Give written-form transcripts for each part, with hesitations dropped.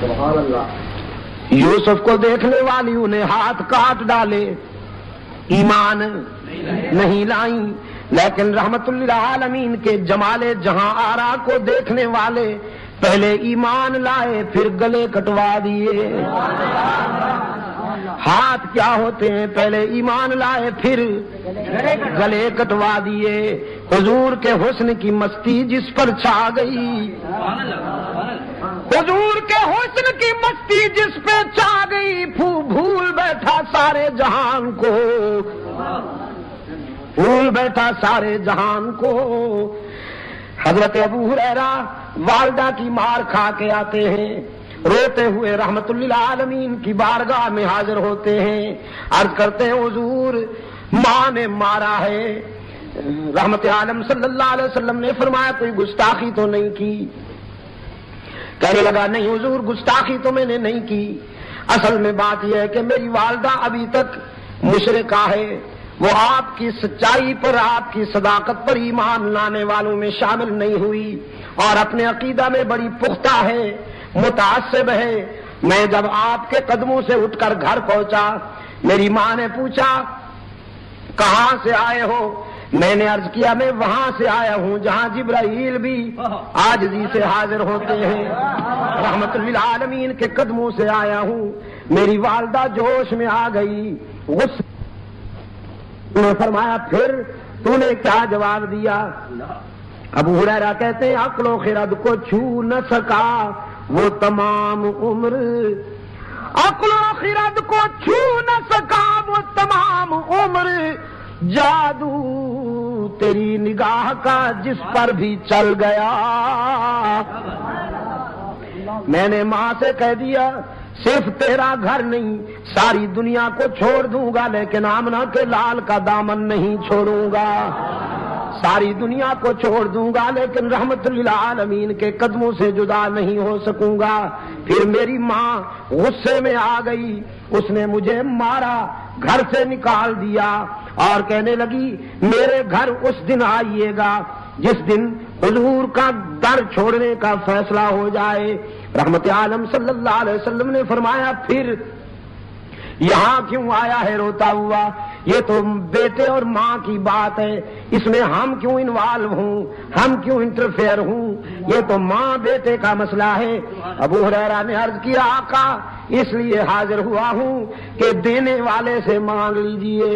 سبحان اللہ. یوسف کو دیکھنے والی انہیں ہاتھ کاٹ ڈالے، ایمان نہیں لائیں، لیکن رحمت للعالمین کے جمال جہاں آرا کو دیکھنے والے پہلے ایمان لائے پھر گلے کٹوا دیے. ہاتھ کیا ہوتے ہیں؟ پہلے ایمان لائے پھر گلے کٹوا دیے. حضور کے حسن کی مستی جس پر چھا گئی، حضور کے حسن کی مستی جس پہ چھا گئی، بھول بیٹھا سارے جہان کو، بھول بیٹھا سارے جہان کو. حضرت ابو ہریرہ والدہ کی مار کھا کے آتے ہیں، روتے ہوئے رحمت للعالمین کی بارگاہ میں حاضر ہوتے ہیں، عرض کرتے ہیں حضور ماں نے مارا ہے. رحمت عالم صلی اللہ علیہ وسلم نے فرمایا کوئی گستاخی تو نہیں کی؟ کہنے لگا نہیں حضور گستاخی تو میں نے نہیں کی، اصل میں بات یہ ہے کہ میری والدہ ابھی تک مشرکہ ہے، وہ آپ کی سچائی پر، آپ کی صداقت پر ایمان لانے والوں میں شامل نہیں ہوئی اور اپنے عقیدہ میں بڑی پختہ ہے، متعصب ہے. میں جب آپ کے قدموں سے اٹھ کر گھر پہنچا، میری ماں نے پوچھا کہاں سے آئے ہو؟ میں نے عرض کیا میں وہاں سے آیا ہوں جہاں جبرائیل بھی عاجزی سے حاضر ہوتے ہیں، رحمت للعالمین کے قدموں سے آیا ہوں. میری والدہ جوش میں آ گئی، غصے نے فرمایا پھر تو نے کیا جواب دیا؟ ابو ہریرہ کہتے ہیں عقل و خرد کو چھو نہ سکا وہ تمام عمر، عقل و خرد کو چھو نہ سکا وہ تمام عمر، جادو تیری نگاہ کا جس پر بھی چل گیا. میں نے ماں سے کہہ دیا صرف تیرا گھر نہیں ساری دنیا کو چھوڑ دوں گا لیکن آمنہ کے لال کا دامن نہیں چھوڑوں گا، ساری دنیا کو چھوڑ دوں گا لیکن رحمت للعالمین کے قدموں سے جدا نہیں ہو سکوں گا. پھر میری ماں غصے میں آ گئی، اس نے مجھے مارا، گھر سے نکال دیا اور کہنے لگی میرے گھر اس دن آئیے گا جس دن حضور کا در چھوڑنے کا فیصلہ ہو جائے. رحمت عالم صلی اللہ علیہ وسلم نے فرمایا پھر یہاں کیوں آیا ہے روتا ہوا؟ یہ تو بیٹے اور ماں کی بات ہے، اس میں ہم کیوں انوالو ہوں، ہم کیوں انٹرفیئر ہوں؟ یہ تو ماں بیٹے کا مسئلہ ہے. ابو ہریرہ نے عرض کیا آقا اس لیے حاضر ہوا ہوں کہ دینے والے سے مانگ لیجئے،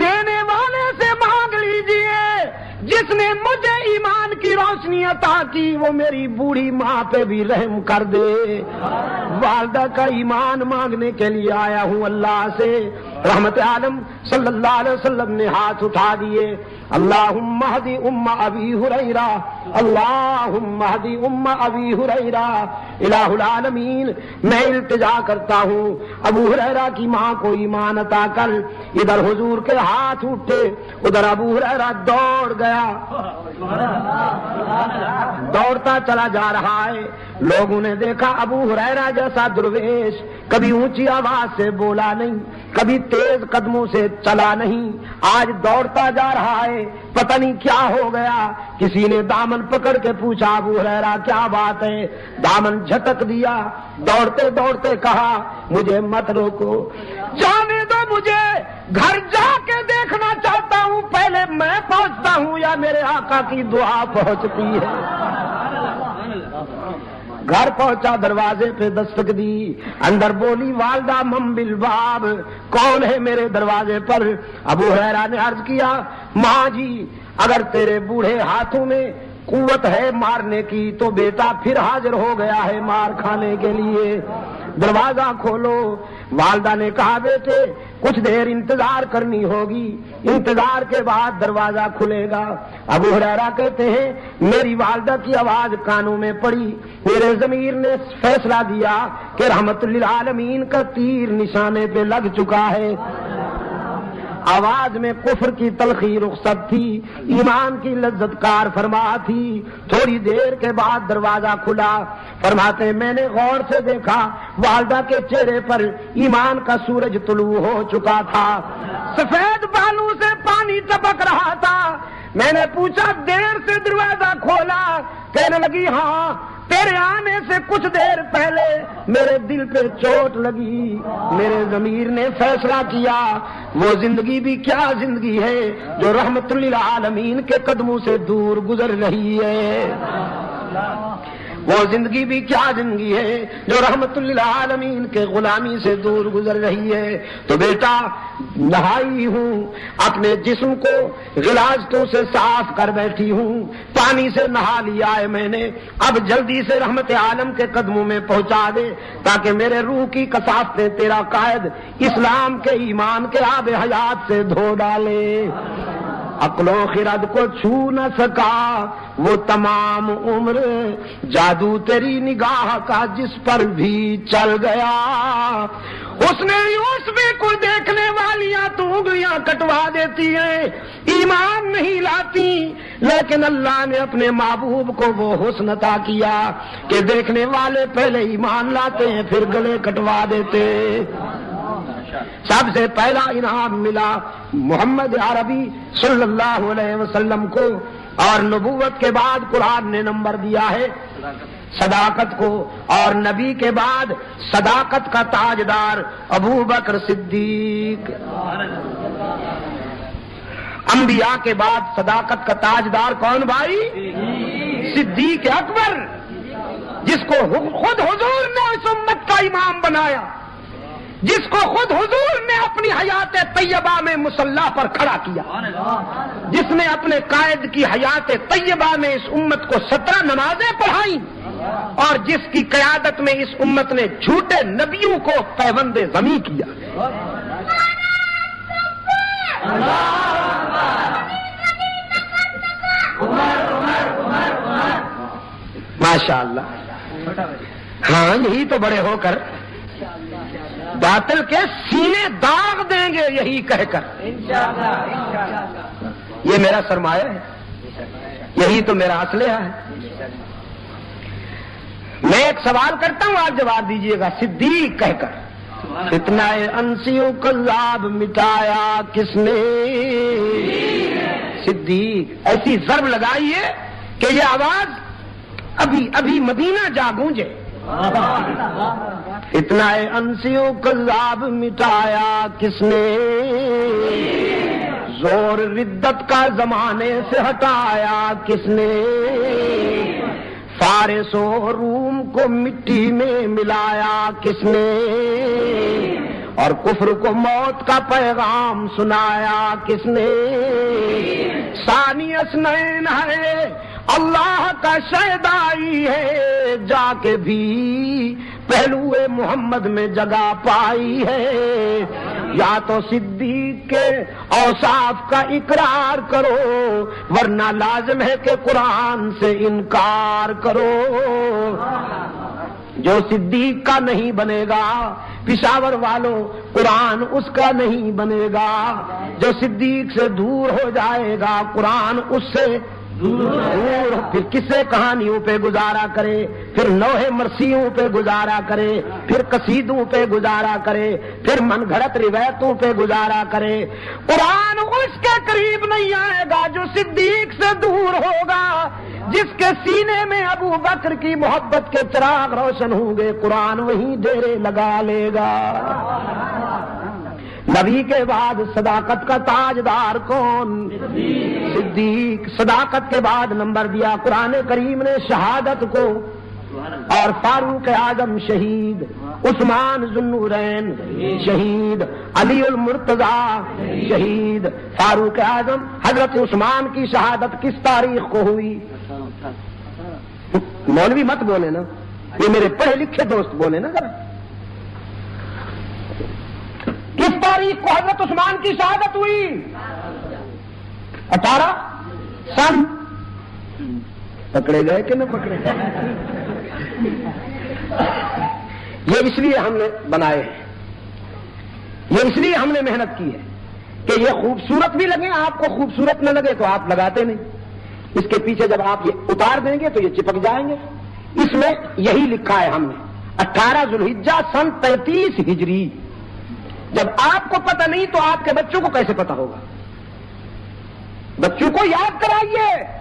دینے والے سے مانگ لیجئے. جس نے مجھے ایمان کی روشنی عطا کی وہ میری بوڑھی ماں پہ بھی رحم کر دے. والدہ کا ایمان مانگنے کے لیے آیا ہوں اللہ سے. رحمت عالم صلی اللہ علیہ وسلم نے ہاتھ اٹھا دیے، اللہم اہدی ابی ہریرہ، اللہم اہدی ابی ہریرہ. الہ العالمین میں التجا کرتا ہوں ابو ہریرہ کی ماں کو ایمان عطا کر. ادھر حضور کے ہاتھ اٹھے، ادھر ابو ہریرہ دوڑ گیا، دوڑتا چلا جا رہا ہے. لوگوں نے دیکھا ابو ہریرہ جیسا درویش کبھی اونچی آواز سے بولا نہیں، کبھی تیز قدموں سے چلا نہیں، آج دوڑتا جا رہا ہے. پتہ نہیں کیا ہو گیا. کسی نے دامن پکڑ کے پوچھا ابو ہریرہ کیا بات ہے؟ دامن جھٹک دیا، دوڑتے دوڑتے کہا مجھے مت روکو، جانے دو، مجھے گھر جا کے دیکھنا چاہتا ہوں، پہلے میں پہنچتا ہوں یا میرے آقا کی دعا پہنچتی ہے. گھر پہنچا، دروازے پہ دستک دی، اندر بولی والدہ من بالباب، کون ہے میرے دروازے پر؟ ابو ہریرہ نے عرض کیا ماں جی اگر تیرے بوڑھے ہاتھوں میں قوت ہے مارنے کی تو بیٹا پھر حاضر ہو گیا ہے مار کھانے کے لیے، دروازہ کھولو. والدہ نے کہا بیٹے کچھ دیر انتظار کرنی ہوگی، انتظار کے بعد دروازہ کھلے گا. ابو ہریرہ کہتے ہیں میری والدہ کی آواز کانوں میں پڑی، میرے ضمیر نے فیصلہ دیا کہ رحمت للعالمین کا تیر نشانے پہ لگ چکا ہے. آواز میں کفر کی تلخی رخصت تھی، ایمان کی لذت کار فرما تھی. تھوڑی دیر کے بعد دروازہ کھلا. فرماتے میں نے غور سے دیکھا والدہ کے چہرے پر ایمان کا سورج طلوع ہو چکا تھا، سفید بالوں سے پانی ٹپک رہا تھا. میں نے پوچھا دیر سے دروازہ کھولا؟ کہنے لگی ہاں، تیرے آنے سے کچھ دیر پہلے میرے دل پہ چوٹ لگی. میرے ضمیر نے فیصلہ کیا وہ زندگی بھی کیا زندگی ہے جو رحمت للعالمین کے قدموں سے دور گزر رہی ہے. وہ زندگی بھی کیا زندگی ہے جو رحمت للعالمین کے غلامی سے دور گزر رہی ہے. تو بیٹا نہائی ہوں، اپنے جسم کو غلاظتوں سے صاف کر بیٹھی ہوں، پانی سے نہا لیا ہے میں نے. اب جلدی سے رحمت عالم کے قدموں میں پہنچا دے تاکہ میرے روح کی کثافتیں تیرا قائد اسلام کے ایمان کے آب حیات سے دھو ڈالے. عقل و خرد کو چھو نہ سکا وہ تمام عمر، جادو تیری نگاہ کا جس پر بھی چل گیا. اس نے یوسف کو دیکھنے والیاں تو انگلیاں کٹوا دیتی ہیں، ایمان نہیں لاتی، لیکن اللہ نے اپنے محبوب کو وہ حسن عطا کیا کہ دیکھنے والے پہلے ایمان لاتے ہیں پھر گلے کٹوا دیتے. سب سے پہلا انعام ملا محمد عربی صلی اللہ علیہ وسلم کو، اور نبوت کے بعد قرآن نے نمبر دیا ہے صداقت کو، اور نبی کے بعد صداقت کا تاجدار ابو بکر صدیق. انبیاء کے بعد صداقت کا تاجدار کون بھائی؟ صدیق اکبر، جس کو خود حضور نے اس امت کا امام بنایا، جس کو خود حضور نے اپنی حیات طیبہ میں مصلی پر کھڑا کیا، جس نے اپنے قائد کی حیات طیبہ میں اس امت کو 17 نمازیں پڑھائیں، اور جس کی قیادت میں اس امت نے جھوٹے نبیوں کو پیوند ضمی کیا. ماشاء اللہ. ہاں یہی تو بڑے ہو کر باطل کے سینے داغ دیں گے، یہی کہہ کر یہ میرا سرمایہ ہے، یہی تو میرا اسلحہ ہے. میں ایک سوال کرتا ہوں، آپ جواب دیجئے گا. صدیق کہہ کر اتنا انسیوں کذاب مٹایا کس نے؟ صدیق ایسی ضرب لگائیے کہ یہ آواز ابھی ابھی مدینہ جا گونجے. اتنا انسیوں کذاب مٹایا کس نے؟ زور ردت کا زمانے سے ہٹایا کس نے؟ فارس و روم کو مٹی میں ملایا کس نے؟ اور کفر کو موت کا پیغام سنایا کس نے؟ ثانی اثنین ہے اللہ کا شہدائی ہے، جا کے بھی پہلو محمد میں جگہ پائی ہے. یا تو صدیق کے اوصاف کا اقرار کرو ورنہ لازم ہے کہ قرآن سے انکار کرو. جو صدیق کا نہیں بنے گا پشاور والوں قرآن اس کا نہیں بنے گا. جو صدیق سے دور ہو جائے گا قرآن اس سے دور، پھر کسے کہانیوں پہ گزارا کرے، پھر لوہے مرثیوں پہ گزارا کرے، پھر قصیدوں پہ گزارا کرے، پھر من گھڑت روایتوں پہ گزارا کرے. قرآن اس کے قریب نہیں آئے گا جو صدیق سے دور ہوگا. جس کے سینے میں ابو بکر کی محبت کے چراغ روشن ہوں گے قرآن وہیں ڈیرے لگا لے گا. نبی کے بعد صداقت کا تاجدار کون؟ صدیق. صداقت کے بعد نمبر دیا قرآن کریم نے شہادت کو، اور فاروق اعظم شہید، عثمان ذوالنورین شہید، علی المرتضی شہید. فاروق اعظم حضرت عثمان کی شہادت کس تاریخ کو ہوئی؟ مولوی مت بولے نا، یہ میرے پڑھے لکھے دوست بولے نا ذرا. کس تاریخ کو حضرت عثمان کی شہادت ہوئی؟ 18 سن. پکڑے گئے کہ نہ پکڑے گئے؟ یہ اس لیے ہم نے بنائے ہیں، یہ اس لیے ہم نے محنت کی ہے کہ یہ خوبصورت بھی لگے، آپ کو خوبصورت نہ لگے تو آپ لگاتے نہیں. اس کے پیچھے جب آپ یہ اتار دیں گے تو یہ چپک جائیں گے. اس میں یہی لکھا ہے ہم نے 18 ذوالحجہ سن 33 ہجری جب آپ کو پتہ نہیں تو آپ کے بچوں کو کیسے پتہ ہوگا؟ بچوں کو یاد کرائیے